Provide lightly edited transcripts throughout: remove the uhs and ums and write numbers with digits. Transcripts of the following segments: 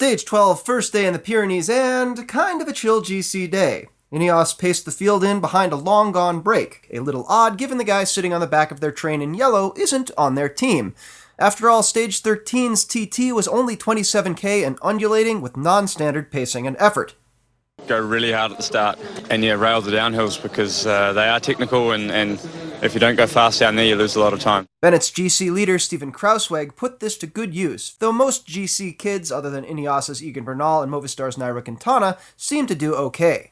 Stage 12, first day in the Pyrenees, and kind of a chill GC day. Ineos paced the field in behind a long-gone break, a little odd given the guy sitting on the back of their train in yellow isn't on their team. After all, Stage 13's TT was only 27k and undulating with non-standard pacing and effort. Go really hard at the start and rail the downhills because they are technical and if you don't go fast down there you lose a lot of time. Bennett's GC leader Steven Kruiswijk put this to good use, though most GC kids other than Ineos' Egan Bernal and Movistar's Nairo Quintana seemed to do okay.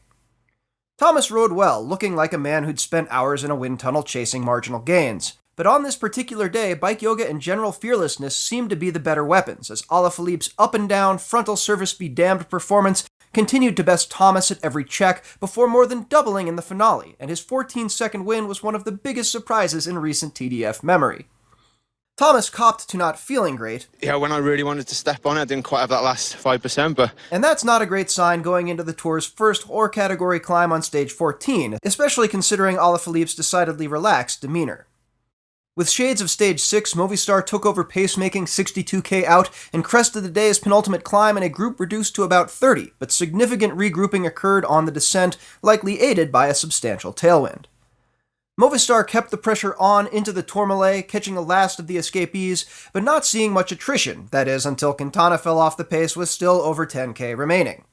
Thomas rode well, looking like a man who'd spent hours in a wind tunnel chasing marginal gains. But on this particular day, bike yoga and general fearlessness seemed to be the better weapons, as Alaphilippe's up-and-down, frontal service-be-damned performance continued to best Thomas at every check before more than doubling in the finale, and his 14-second win was one of the biggest surprises in recent TDF memory. Thomas copped to not feeling great. Yeah, when I really wanted to step on it, I didn't quite have that last 5%, but... And that's not a great sign going into the Tour's first Or-category climb on stage 14, especially considering Alaphilippe's decidedly relaxed demeanor. With shades of stage 6, Movistar took over pacemaking 62k out and crested the day's penultimate climb in a group reduced to about 30, but significant regrouping occurred on the descent, likely aided by a substantial tailwind. Movistar kept the pressure on into the Tourmalet, catching the last of the escapees, but not seeing much attrition, that is, until Quintana fell off the pace with still over 10k remaining.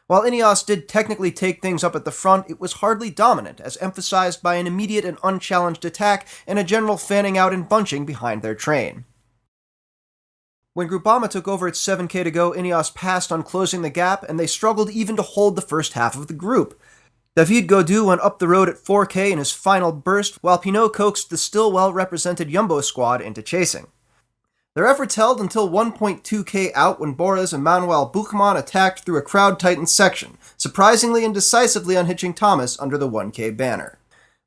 While Ineos did technically take things up at the front, it was hardly dominant, as emphasized by an immediate and unchallenged attack and a general fanning out and bunching behind their train. When Groupama took over at 7k to go, Ineos passed on closing the gap, and they struggled even to hold the first half of the group. David Gaudu went up the road at 4k in his final burst, while Pinot coaxed the still well-represented Jumbo squad into chasing. Their efforts held until 1.2k out when Boris and Manuel Buchmann attacked through a crowd-tightened section, surprisingly and decisively unhitching Thomas under the 1k banner.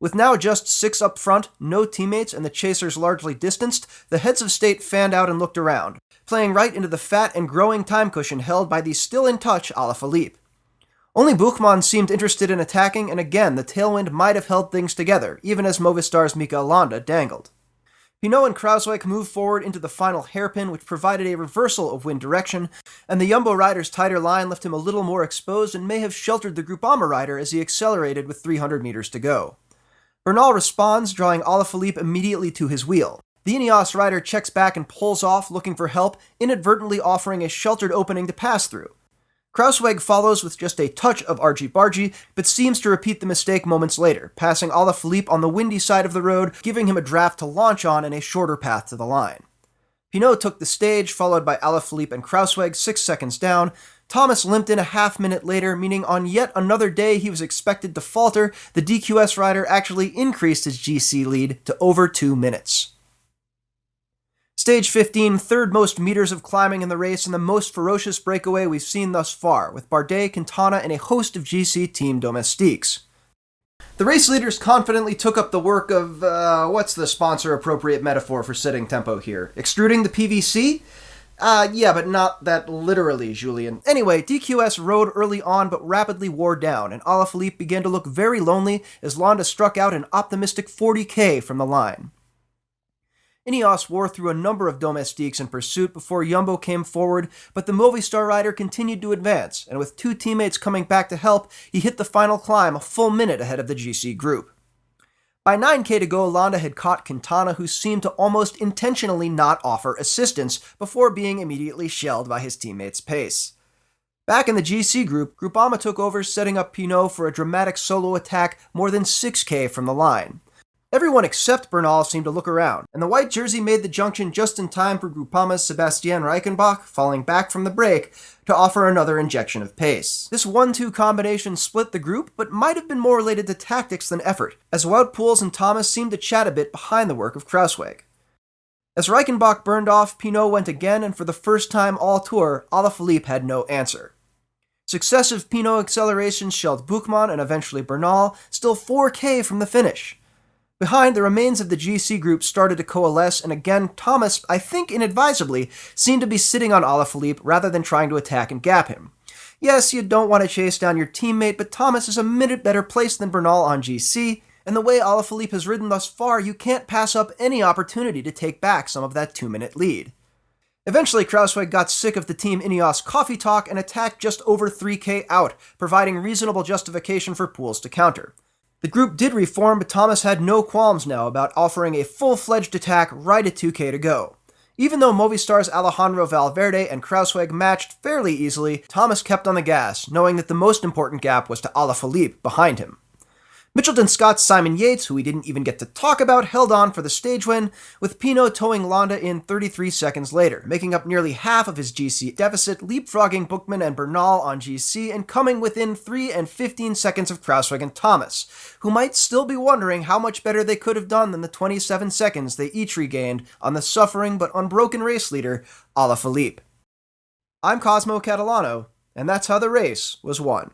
With now just 6 up front, no teammates, and the chasers largely distanced, the heads of state fanned out and looked around, playing right into the fat and growing time cushion held by the still-in-touch Alaphilippe. Only Buchmann seemed interested in attacking, and again the tailwind might have held things together, even as Movistar's Mikel Landa dangled. Pinot and Kruiswijk moved forward into the final hairpin, which provided a reversal of wind direction, and the Jumbo rider's tighter line left him a little more exposed and may have sheltered the Groupama rider as he accelerated with 300 meters to go. Bernal responds, drawing Alaphilippe immediately to his wheel. The Ineos rider checks back and pulls off, looking for help, inadvertently offering a sheltered opening to pass through. Kruiswijk follows with just a touch of argy-bargy, but seems to repeat the mistake moments later, passing Alaphilippe on the windy side of the road, giving him a draft to launch on and a shorter path to the line. Pinot took the stage, followed by Alaphilippe and Kruiswijk 6 seconds down. Thomas limped in a half-minute later, meaning on yet another day he was expected to falter. The DQS rider actually increased his GC lead to over 2 minutes. Stage 15, third most meters of climbing in the race and the most ferocious breakaway we've seen thus far, with Bardet, Quintana, and a host of GC team domestiques. The race leaders confidently took up the work of, what's the sponsor-appropriate metaphor for setting tempo here? Extruding the PVC? Yeah, but not that literally, Julian. Anyway, DQS rode early on but rapidly wore down, and Alaphilippe began to look very lonely as Landa struck out an optimistic 40k from the line. Ineos wore through a number of domestiques in pursuit before Jumbo came forward, but the Movistar rider continued to advance, and with 2 teammates coming back to help, he hit the final climb a full minute ahead of the GC group. By 9k to go, Landa had caught Quintana, who seemed to almost intentionally not offer assistance before being immediately shelled by his teammates' pace. Back in the GC group, Groupama took over, setting up Pinot for a dramatic solo attack more than 6k from the line. Everyone except Bernal seemed to look around, and the white jersey made the junction just in time for Groupama's Sebastian Reichenbach, falling back from the break, to offer another injection of pace. This 1-2 combination split the group, but might have been more related to tactics than effort, as Wout Poels and Thomas seemed to chat a bit behind the work of Kruiswijk. As Reichenbach burned off, Pinot went again, and for the first time all tour, Alaphilippe had no answer. Successive Pinot accelerations shelled Buchmann and eventually Bernal, still 4k from the finish. Behind, the remains of the GC group started to coalesce, and again, Thomas, I think inadvisably, seemed to be sitting on Alaphilippe rather than trying to attack and gap him. Yes, you don't want to chase down your teammate, but Thomas is a minute better placed than Bernal on GC, and the way Alaphilippe has ridden thus far, you can't pass up any opportunity to take back some of that 2-minute lead. Eventually, Kruijswijk got sick of the Team Ineos coffee talk and attacked just over 3k out, providing reasonable justification for Poels to counter. The group did reform, but Thomas had no qualms now about offering a full-fledged attack right at 2k to go. Even though Movistar's Alejandro Valverde and Kruijswijk matched fairly easily, Thomas kept on the gas, knowing that the most important gap was to Alaphilippe behind him. Mitchelton Scott's Simon Yates, who we didn't even get to talk about, held on for the stage win, with Pinot towing Landa in 33 seconds later, making up nearly half of his GC deficit, leapfrogging Bookman and Bernal on GC, and coming within 3 and 15 seconds of Kruijswijk and Thomas, who might still be wondering how much better they could have done than the 27 seconds they each regained on the suffering but unbroken race leader, Alaphilippe. I'm Cosmo Catalano, and that's how the race was won.